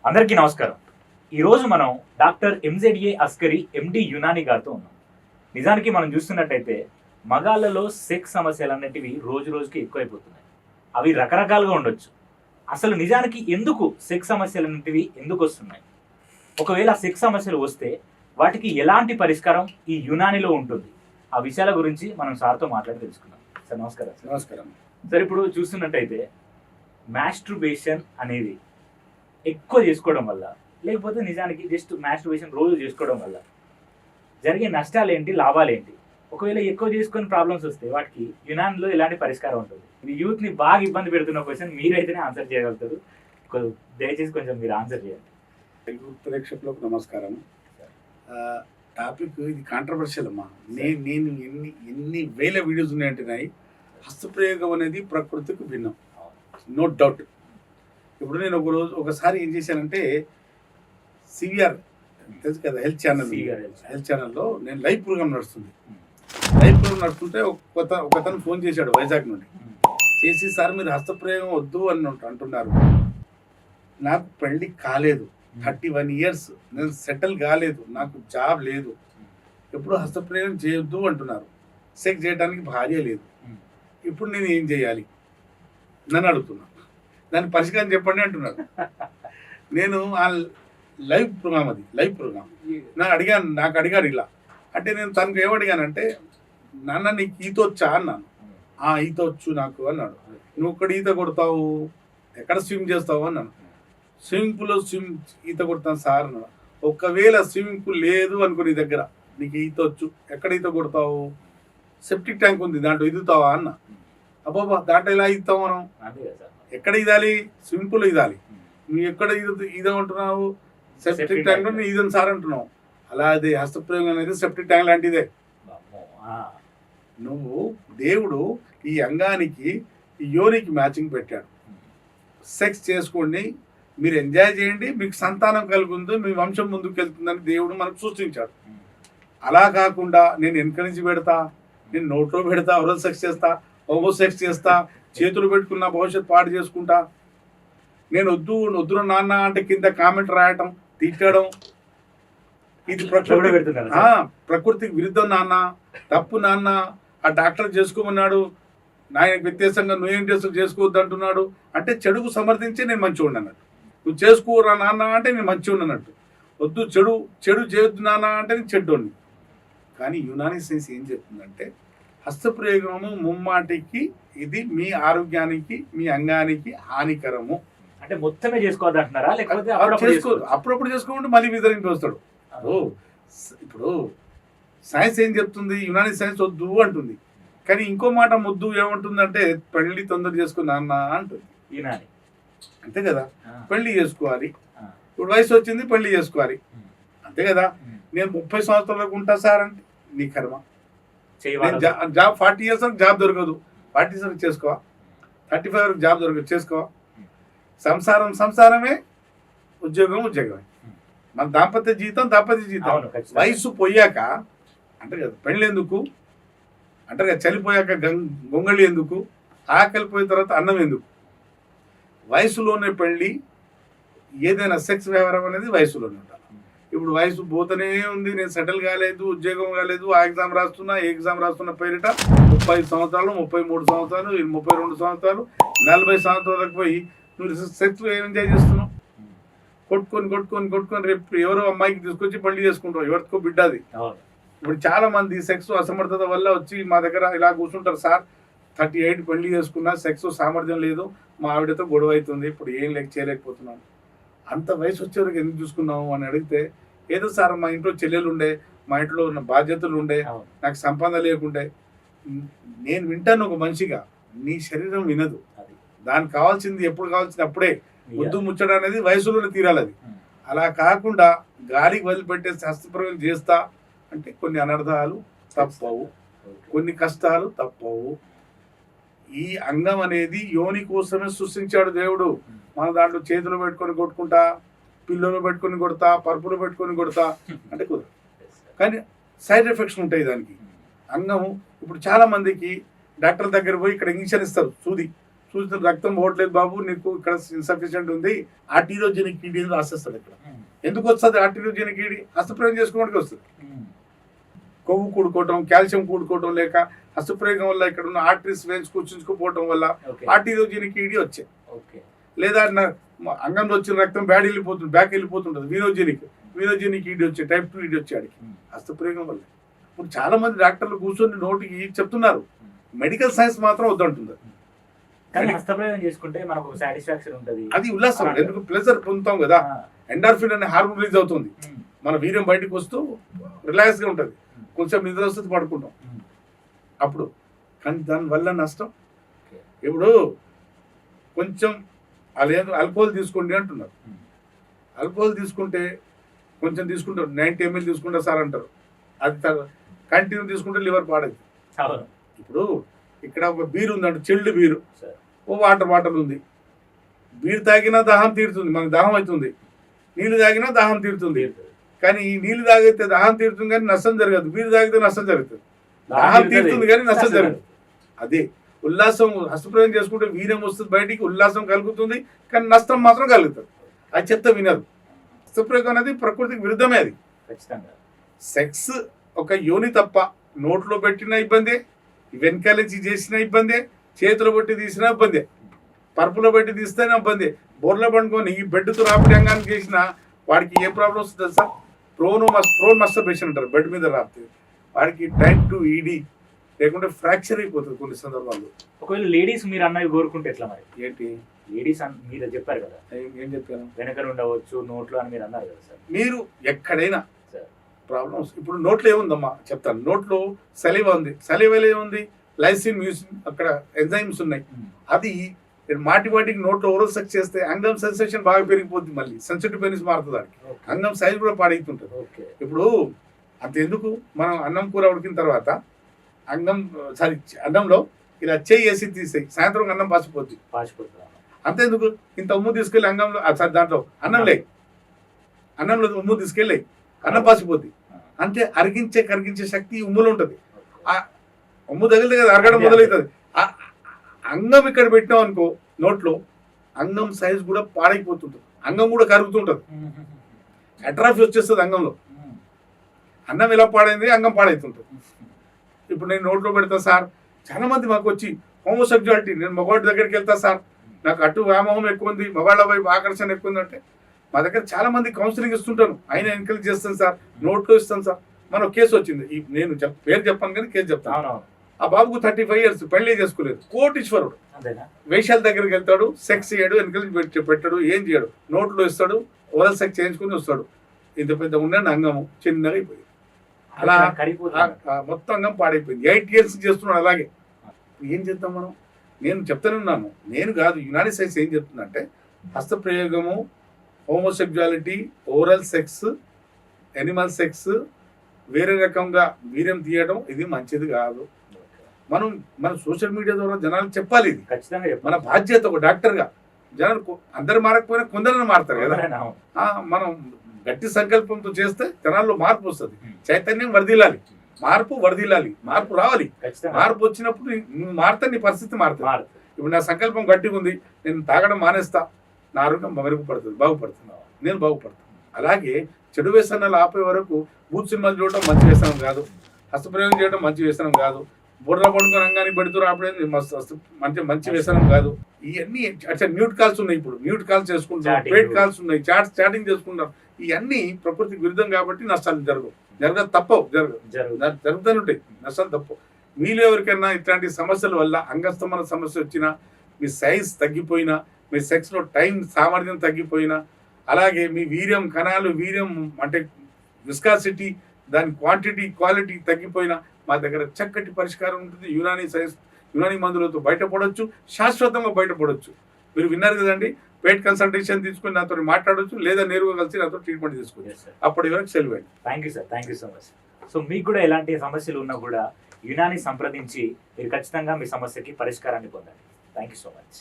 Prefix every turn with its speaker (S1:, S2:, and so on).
S1: అందరికీ నమస్కారం. ఈరోజు మనం డాక్టర్ ఎంజెడ్ఏ అస్కరీ ఎండి యునాని గారితో ఉన్నాం. నిజానికి మనం చూస్తున్నట్టయితే మగాళ్ళలో సెక్స్ సమస్యలు అనేటివి రోజు రోజుకి ఎక్కువైపోతున్నాయి. అవి రకరకాలుగా ఉండొచ్చు. అసలు నిజానికి ఎందుకు సెక్స్ సమస్యలు అనేటివి ఎందుకు వస్తున్నాయి? ఒకవేళ సెక్స్ సమస్యలు వస్తే వాటికి ఎలాంటి పరిష్కారం ఈ యునానిలో ఉంటుంది? ఆ విషయాల గురించి మనం సార్తో మాట్లాడి తెలుసుకుందాం. సార్ నమస్కారం.
S2: నమస్కారం
S1: సార్, ఇప్పుడు చూస్తున్నట్టయితే మాస్టర్బేషన్ అనేది ఎక్కువ చేసుకోవడం వల్ల, లేకపోతే నిజానికి జస్ట్ మాస్టర్బేషన్ రోజు చేసుకోవడం వల్ల జరిగే నష్టాలు ఏంటి, లాభాలు ఏంటి? ఒకవేళ ఎక్కువ చేసుకొని ప్రాబ్లమ్స్ వస్తే వాటికి యునాన్లో ఎలాంటి పరిష్కారం ఉంటుంది? ఇది యూత్ని బాగా ఇబ్బంది పెడుతున్న క్వశ్చన్. మీరైతేనే ఆన్సర్ చేయగలుగుతారు. దయచేసి కొంచెం మీరు ఆన్సర్ చేయండి.
S2: ప్రేక్షకులకు నమస్కారం. టాపిక్ ఇది కాంట్రవర్షియల్ అమ్మా. నేను ఎన్ని వేల వీడియోస్ ఉన్నాయంటున్నాయి. హస్తప్రయోగం అనేది ప్రకృతికి భిన్నం, నో డౌట్. ఇప్పుడు నేను ఒకసారి ఏం చేశానంటే, సివిఆర్ తెలుసు కదా, హెల్త్ ఛానల్లో నేను లైవ్ ప్రోగ్రామ్ నడుస్తుంటే ఒకతను ఫోన్ చేశాడు వైజాగ్ నుండి. చేసి, సార్ మీరు హస్తప్రయోగం వద్దు అని అంటున్నారు. నాకు పెళ్లి కాలేదు, 31 years, నేను సెటిల్ కాలేదు, నాకు జాబ్ లేదు, ఎప్పుడు హస్తప్రయోగం చేయొద్దు అంటున్నారు. సెక్స్ చేయడానికి భార్య లేదు, ఇప్పుడు నేను ఏం చేయాలి నన్ను అడుగుతున్నా. దాని పరిష్కారం చెప్పండి అంటున్నారు. నేను ఆ లైవ్ ప్రోగ్రామ్ నాకు అడిగాడు ఇలా. అంటే నేను తనకు ఏమడిగానంటే, నాన్న నీకు ఈత వచ్చా అన్నాను. ఈత వచ్చు నాకు అన్నాడు. నువ్వు ఇక్కడ ఈత కొడతావు, ఎక్కడ స్విమ్ చేస్తావు అన్నాను. స్విమ్మింగ్ పూల్లో ఈత కొడతాను సార్ అన్నాడు. ఒకవేళ స్విమ్మింగ్ పూల్ లేదు అనుకో నీ దగ్గర, నీకు ఈత వచ్చు, ఎక్కడ ఈత కొడతావు? సెప్టిక్ ట్యాంక్ ఉంది, దాంట్లో ఈదుతావా అన్న. అబ్బాబా, దాంట్లో ఎలా ఈదుతావు మనం? ఎక్కడ ఈదాలి? Swimming pool ఈదాలి. నువ్వు ఎక్కడ ఈదమంటున్నావు? సెప్టిక్ ట్యాంక్ లో ఈదని సార్ అంటున్నావు. అలా అది హస్తప్రయోగం అనేది సెప్టిక్ ట్యాంక్ లాంటిదే. నువ్వు దేవుడు ఈ అంగానికి, ఈ యోనికి మ్యాచింగ్ పెట్టాడు. సెక్స్ చేసుకోండి, మీరు ఎంజాయ్ చేయండి, మీకు సంతానం కలుగుతుంది, మీ వంశం ముందుకు వెళ్తుందని దేవుడు మనకు సూచించాడు. అలా కాకుండా నేను వెనక నుంచి పెడతా, నేను నోట్లో పెడతా, ఓరల్ సెక్స్ చేస్తా, హోమో సెక్స్ చేస్తా, చేతులు పెట్టుకున్న భవిష్యత్తు పాడు చేసుకుంటా, నేను వద్దు నాన్న అంటే కింద కామెంట్ రాయటం, తిట్టడం, ఇది ప్రకృతికి విరుద్ధం నాన్న, తప్పు నాన్న, ఆ డాక్టర్ చేసుకోమన్నాడు, నాయనకు వ్యత్యాసంగా నువ్వేం చేసుకోవద్దు అంటున్నాడు అంటే చెడుకు సమర్థించి నేను మంచిగా ఉండన్నట్టు. నువ్వు చేసుకోరా నాన్న అంటే నేను మంచిగా ఉండనట్టు. వద్దు చెడు చేయొద్దు నాన్న అంటే నేను చెడ్డోడిని. కానీ యునాని సైన్స్ ఏం చెప్తుందంటే, హస్తప్రయోగము ముమ్మాటికి ఇది మీ ఆరోగ్యానికి, మీ అంగానికి హానికరము.
S1: అంటే మొత్తమే చేసుకోవద్దు అంటున్నారా, లేకపోతే
S2: అప్పుడప్పుడు చేసుకోకుండా మళ్ళీ విధరించి వస్తాడు. ఇప్పుడు సైన్స్ ఏం చెప్తుంది? యునాని సైన్స్ వద్దు అంటుంది. కానీ ఇంకో మాట ముద్దు ఏమంటుందంటే, పెళ్లి తొందర చేసుకుని నాన్న అంటుంది
S1: యునాని.
S2: అంతే కదా, పెళ్లి చేసుకోవాలి, ఇప్పుడు వయసు వచ్చింది, పెళ్లి చేసుకోవాలి, అంతే కదా. నేను 30 సంవత్సరాలకు ఉంటా సార్ అంటే నీ కర్మ. జాబ్ 40 years వరకు జాబ్ దొరకదు, 40 years వరకు చేసుకోవా, 35 వరకు జాబ్ దొరకదు, చేసుకోవా. సంసారమే, ఉద్యోగమే. మన దాంపత్య జీవితం. వయసు పోయాక అంటారు కదా పెళ్ళి ఎందుకు అంటారు కదా, చనిపోయాక గొంగళి ఎందుకు, ఆకలి పోయిన తర్వాత అన్నం ఎందుకు? వయసులోనే పెళ్ళి, ఏదైనా సెక్స్ వ్యవహారం అనేది వయసులోనే ఉండాలి. ఇప్పుడు వయసు పోతూనే ఉంది, నేను సెటిల్ కాలేదు, ఉద్యోగం కాలేదు, ఆ ఎగ్జామ్ రాస్తున్న పేరిట 30 సంవత్సరాలు, 33 సంవత్సరాలు, 32 సంవత్సరాలు, 40 సంవత్సరాలకు పోయి నువ్వు సెక్స్ ఏం ఎంజాయ్ చేస్తున్నావు? కొట్టుకొని రేపు ఎవరో అమ్మాయికి తీసుకొచ్చి పెళ్లి చేసుకుంటావు, ఎవరికో బిడ్డది. ఇప్పుడు చాలా మంది సెక్స్ అసమర్థత వల్ల వచ్చి మా దగ్గర ఇలా కూర్చుంటారు. సార్ 38 పెళ్లి చేసుకున్నా సెక్స్ సామర్థ్యం లేదు, మా ఆవిడతో గొడవ అవుతుంది, ఇప్పుడు ఏం చేయలేకపోతున్నాను. అంత వయసు వచ్చేవరకు ఎందుకు చూసుకున్నాము అని అడిగితే, ఏదో సార్ మా ఇంట్లో చెల్లెలు ఉండే, మా ఇంట్లో ఉన్న బాధ్యతలు ఉండే, నాకు సంపాదన లేకుండే. నేను వింటాను ఒక మనిషిగా, నీ శరీరం వినదు. దానికి కావాల్సింది ఎప్పుడు కావాల్సింది అప్పుడే. ముద్దు ముచ్చట అనేది వయసులోనే తీరాలి. అది అలా కాకుండా గాలికి వదిలిపెట్టే హస్తప్రయోగం చేస్తా అంటే కొన్ని అనర్థాలు తప్పవు, కొన్ని కష్టాలు తప్పవు. ఈ అంగం అనేది యోని కోసమే సృష్టించాడు దేవుడు. మన దాంట్లో చేతులు పెట్టుకొని కొట్టుకుంటా, పిల్లలు పెట్టుకొని కొడతా, పరుపులు పెట్టుకొని కొడతా అంటే కుదరదు. కానీ సైడ్ ఎఫెక్ట్స్ ఉంటాయి దానికి. అంగము ఇప్పుడు చాలా మందికి డాక్టర్ దగ్గర పోయి ఇక్కడ ఇంజక్షన్ ఇస్తారు, చూసిన రక్తం పోవట్లేదు బాబు, నీకు ఇక్కడ ఇన్సఫిషియెంట్ ఉంది, ఆర్టీరోజెనిక్ కిడ్నీ రాసేస్తాడు ఇక్కడ. ఎందుకు వస్తుంది ఆర్టీరోజెనిక్ కిడ్నీ? హస్తప్రయోగం చేసుకోవడానికి వస్తుంది. కొవ్వు కూడుకోవటం, కాల్షియం కూడుకోవటం లేక హస్తప్రయోగం వల్ల ఇక్కడ ఉన్న ఆర్టరీస్ వెయిన్స్ కూర్చుంచుకోపోవటం వల్ల ఆర్టీరోజెనిక్ కిడ్నీ వచ్చాయి. లేదా అంగంలో వచ్చిన రక్తం బ్యాక్ వెళ్ళిపోతుంటుంది, వీరోజెనిక్ కిడ్నీ వచ్చే టైప్ 2 కిడ్నీ వచ్చాడికి హస్తప్రయోగం వల్ల. ఇప్పుడు చాలా మంది డాక్టర్లు కూర్చొని నోటికి చెప్తున్నారు, మెడికల్ సైన్స్ మాత్రం వద్దంటుంది.
S1: కానీ హస్తప్రయోగం చేసుకుంటే మనకు ఒక సాటిస్ఫాక్షన్ ఉంటుంది,
S2: అది ఉల్లాసం, ఎందుకు ప్లెజర్ పొందుతాం కదా. ఎండార్ఫిన్ అనే హార్మోన్ రిలీజ్ అవుతుంది, మన వీర్యం బయటకు వస్తూ రిలాక్స్ గా ఉంటుంది, కొంచెం నిద్ర వస్తుంది, పడుకుంటాం అప్పుడు. కానీ దానివల్ల నష్టం. ఇప్పుడు కొంచెం ఆల్కహాల్ తీసుకోండి అంటున్నారు. ఆల్కహాల్ తీసుకుంటే కొంచెం తీసుకుంటారు, 90 ml తీసుకుంటా సార్ అంటారు. అది కంటిన్యూ తీసుకుంటే లివర్ పాడైంది. ఇప్పుడు ఇక్కడ ఒక బీర్ ఉందంట, చిల్డ్ బీరు, ఓ వాటర్ ఉంది. బీర్ తాగినా దాహం తీరుతుంది, మనకు దాహం అవుతుంది. నీళ్ళు తాగినా దాహం తీరుతుంది. కానీ ఈ నీళ్ళు తాగితే దాహం తీరుతుంది కానీ నష్టం జరగదు, బీర్ తాగితే నష్టం జరుగుతుంది. దాహం తీరుతుంది కానీ నష్టం జరగదు. అదే ఉల్లాసం, హస్తప్రయోగం చేసుకుంటే వీర్యం వస్తుంది బయటికి, ఉల్లాసం కలుగుతుంది, కానీ నష్టం మాత్రం కలుగుతుంది. అది చెత్త వినదు. హస్తప్రయోగం అనేది ప్రకృతికి విరుద్ధమే. అది సెక్స్ ఒక యోని తప్ప, నోట్లో పెట్టిన ఇబ్బందే, వెనకాల నుంచి చేసిన ఇబ్బందే, చేతిలో పెట్టి తీసిన ఇబ్బందే, పరుపులో పెట్టి తీస్తేనే ఇబ్బంది. బోర్లో పండుకొని ఈ బెడ్తో రాపిడి అంగానికి చేసిన వాడికి ఏ ప్రాబ్లం వస్తుంది తెలుసా? ప్రోన్ మస్టర్బేషన్ అంటారు, బెడ్ మీద రాపితే వాడికి టైప్ 2 ED లేకుంటే ఫ్రాక్చర్ అయిపోతుంది కొన్ని సందర్భాల్లో.
S1: ఒకవేళ లేడీస్ మీరు అన్నవి కోరుకుంటే ఎట్లా మరి?
S2: ఏంటి
S1: లేడీస్ మీరు చెప్పారు కదా,
S2: ఏం చెప్పాను,
S1: వెనకలు ఉండవచ్చు నోట్లో అని మీరు అన్నారు కదా సార్.
S2: మీరు ఎక్కడైనా ప్రాబ్లమ్స్, ఇప్పుడు నోట్లో ఏముందమ్మా చెప్తాను. నోట్లో సలీవా ఉంది, సలీవాలో ఏముంది, లైసిన్, మ్యూసిన్, అక్కడ ఎంజైమ్స్ ఉన్నాయి. అది మాటికి నోట్లో ఓరల్ సెక్స్ చేస్తే అంగం సెన్సేషన్ బాగా పెరిగిపోద్ది, మళ్ళీ సెన్సిటివ్ పెనిస్ మారుతుంది, దానికి అంగం సైజ్ కూడా పాడైతుంటుంది. ఇప్పుడు అంత ఎందుకు, మనం అన్నం కూర ఉడికిన తర్వాత అన్నంలో ఇలా చేయి వేసి తీసేయి, సాయంత్రం అన్నం పాసిపోద్ది. అంతేందుకు ఇంత ఉమ్ము తీసుకెళ్ళి అంగంలో దాంట్లో అన్నంలో ఉమ్ము తీసుకెళ్ళి అన్నం పాసిపోద్ది. అంటే కరిగించే శక్తి ఉమ్ములో ఉంటుంది. ఆ ఉమ్ము తగిలితే కదా అరగడం మొదలవుతుంది. అంగం ఇక్కడ పెట్టినాం అనుకో నోట్లో, అంగం సైజ్ కూడా పాడైపోతుంటుంది, అంగం కూడా కరుగుతుంటుంది, అట్రాఫీ వచ్చేస్తుంది అంగంలో. అన్నం ఎలా పాడైంది, అంగం పాడైతుంటుంది. ఇప్పుడు నేను నోట్లో పెడతా సార్, చాలా మంది మాకు వచ్చి హోమోసెక్చువాలిటీ, నేను మగవాడి దగ్గరికి వెళ్తా సార్, నాకు అటు వ్యామోహం ఎక్కువ ఉంది, మగవాళ్ళ వైపు ఆకర్షణ ఎక్కువ ఉంది అంటే మా దగ్గర చాలా మంది కౌన్సిలింగ్ ఇస్తుంటాను, ఆయన ఎంకరేజ్ చేస్తాను సార్, నోట్లో ఇస్తాను సార్. మన కేసు వచ్చింది, నేను పేరు చెప్పాను కానీ కేసు చెప్తాను. ఆ బాబుకు 35 years, పెళ్లి చేసుకోలేదు, కోటీశ్వరుడు, వేషాల దగ్గరికి వెళ్తాడు, సెక్స్ చేయడు, ఎంకరేజ్ పెట్టాడు, ఏం చేయడు, నోట్లో ఇస్తాడు, ఓరల్ సెక్స్ చేయించుకుని వస్తాడు. ఇంత పెద్ద ఉండండి అంగము చిన్నగా అయిపోయింది, అలా మొత్తం అంగం పాడైపోయింది. 8 years చేస్తున్నాడు. అలాగే ఏం చేద్దాం మనం? నేను చెప్తానే ఉన్నాను, నేను కాదు, యునాని సైన్స్ ఏం చెప్తుందంటే హస్తప్రయోగము, హోమోసెక్చువాలిటీ, ఓరల్ సెక్స్, ఎనిమల్ సెక్స్, వేరే రకంగా వీర్యం తీయడం ఇది మంచిది కాదు. మన సోషల్ మీడియా ద్వారా జనాలకు చెప్పాలి, ఇది ఖచ్చితంగా మన బాధ్యత. ఒక డాక్టర్గా జనాలు అందరు మారకపోయినా కొందరు మారుతారు కదా. మనం గట్టి సంకల్పంతో చేస్తే జనాల్లో మార్పు వస్తుంది, చైతన్యం వర్ధిల్లాలి, మార్పు రావాలి. మార్పు వచ్చినప్పుడు నువ్వు మారితే నీ పరిస్థితి మారుతుంది. ఇప్పుడు నా సంకల్పం గట్టిగా ఉంది, నేను తాగడం మానేస్తా, నా ఆరోగ్యం మెరుగుపడుతుంది, బాగుపడుతుంది, నేను బాగుపడతాను. అలాగే చెడు వ్యసనాలు ఆపే వరకు బూత్ సినిమాలు చూడడం మంచి వ్యసనం కాదు, హస్తప్రయోగం చేయడం మంచి వ్యసనం కాదు, బుర్ర పడుకుని రంగాన్ని పెడుతూ రావడం మంచి వ్యసనం కాదు. ఇవన్నీ అట్లా న్యూట్ కాల్స్ ఉన్నాయి, ఇప్పుడు న్యూట్ కాల్స్ చేసుకుంటాం, పేడ్ కాల్స్ ఉన్నాయి, చాటింగ్ చేసుకుంటాం. ఇవన్నీ ప్రకృతికి విరుద్ధం కాబట్టి నష్టాలు జరుగుతూనే ఉంటాయి, నష్టాలు తప్పవు. మీలో ఎవరికైనా ఇట్లాంటి సమస్యల వల్ల అంగస్తమన సమస్య వచ్చినా, మీ సైజ్ తగ్గిపోయినా, మీ సెక్స్లో టైం సామర్థ్యం తగ్గిపోయినా, అలాగే మీ వీర్యం కణాలు, వీర్యం అంటే విస్కాసిటీ, దాని క్వాంటిటీ క్వాలిటీ తగ్గిపోయినా మా దగ్గర చక్కటి పరిష్కారం ఉంటుంది. యునాని మందులతో బయటపడవచ్చు, శాశ్వతంగా బయటపడవచ్చు. మీరు విన్నారు కదండి, పెయిడ్ కన్సల్టేషన్ తీసుకుని నాతో మాట్లాడవచ్చు, లేదా నేరుగా కలిసి నాతో ట్రీట్మెంట్ తీసుకోవచ్చు. అప్పటి వరకు సెలవు.
S1: Thank you so much. So మీకు కూడా ఎలాంటి సమస్యలు ఉన్నా కూడా యునాని సంప్రదించి మీరు ఖచ్చితంగా మీ సమస్యకి పరిష్కారాన్ని పొందండి. Thank you so much.